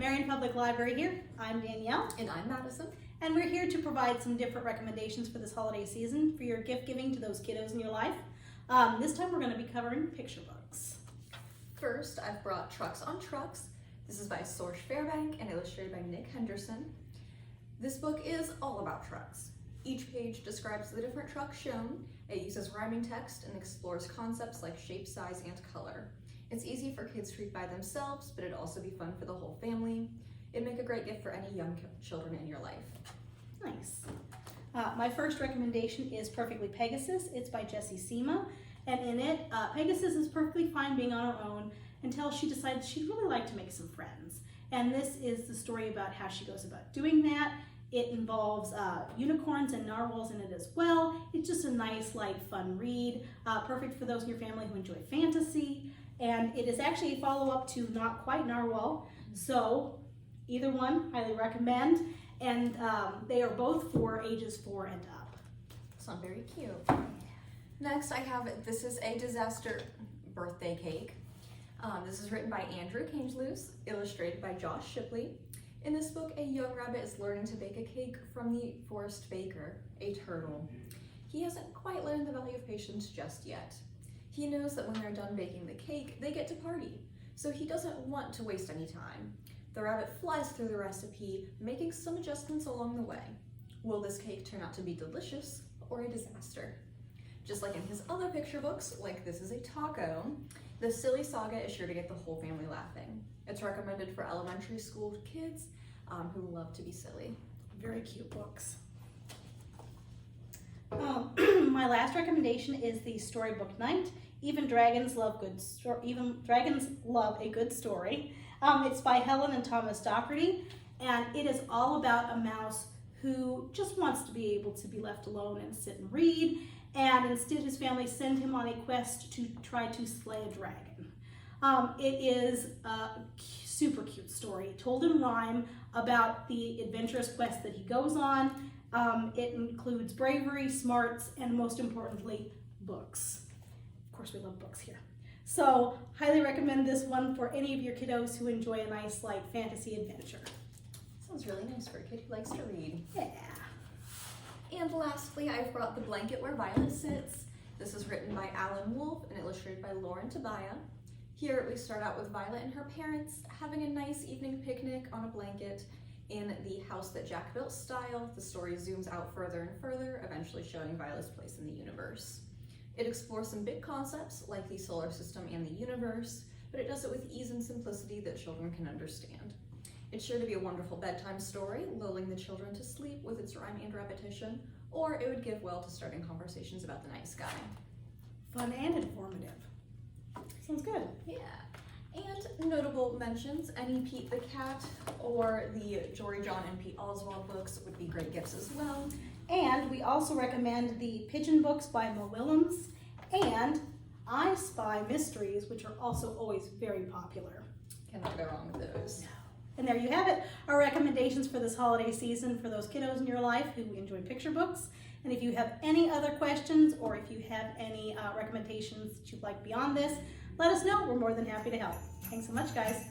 Marion Public Library here. I'm Danielle. And I'm Madison. And we're here to provide some different recommendations for this holiday season for your gift giving to those kiddos in your life. This time we're going to be covering picture books. First, I've brought Trucks on Trucks. This is by Sorge Fairbank and illustrated by Nick Henderson. This book is all about trucks. Each page describes the different trucks shown. It uses rhyming text and explores concepts like shape, size, and color. It's easy for kids to read by themselves, but it'd also be fun for the whole family. It'd make a great gift for any young children in your life. Nice. My first recommendation is Perfectly Pegasus. It's by Jessie Sema. And in it, Pegasus is perfectly fine being on her own until she decides she'd really like to make some friends. And this is the story about how she goes about doing that. It involves unicorns and narwhals in it as well. It's just a nice, light, fun read. Perfect for those in your family who enjoy fantasy. And it is actually a follow-up to Not Quite Narwhal. So either one, highly recommend. And they are both for ages 4 and up. Sound very cute. Next, I have This Is a Disaster Birthday Cake. This is written by Andrew Cangeloos, illustrated by Josh Shipley. In this book, a young rabbit is learning to bake a cake from the forest baker, a turtle. He hasn't quite learned the value of patience just yet. He knows that when they're done baking the cake, they get to party, so he doesn't want to waste any time. The rabbit flies through the recipe, making some adjustments along the way. Will this cake turn out to be delicious or a disaster? Just like in his other picture books, like This Is a Taco, the silly saga is sure to get the whole family laughing. It's recommended for elementary school kids who love to be silly. Very cute books. My last recommendation is the Storybook Night. Even Dragons Love a Good Story. It's by Helen and Thomas Doherty, and it is all about a mouse who just wants to be able to be left alone and sit and read, and instead his family send him on a quest to try to slay a dragon. It is a super cute story, told in rhyme about the adventurous quest that he goes on. It includes bravery, smarts, and most importantly, books. Of course, we love books here. So, highly recommend this one for any of your kiddos who enjoy a nice, light fantasy adventure. Sounds really nice for a kid who likes to read. Yeah. And lastly, I've brought The Blanket Where Violet Sits. This is written by Alan Wolfe and illustrated by Lauren Tobiah. Here we start out with Violet and her parents having a nice evening picnic on a blanket in the house that Jack built style. The story zooms out further and further, eventually showing Violet's place in the universe. It explores some big concepts like the solar system and the universe, but it does it with ease and simplicity that children can understand. It's sure to be a wonderful bedtime story, lulling the children to sleep with its rhyme and repetition, or it would give well to starting conversations about the night sky. Fun and informative. Sounds good. Yeah. And notable mentions, any Pete the Cat or the Jory John and Pete Oswald books would be great gifts as well. And we also recommend the Pigeon books by Mo Willems and I Spy Mysteries, which are also always very popular. Cannot go wrong with those. No. And there you have it, our recommendations for this holiday season for those kiddos in your life who enjoy picture books. And if you have any other questions or if you have any recommendations that you'd like beyond this, let us know. We're more than happy to help. Thanks so much, guys.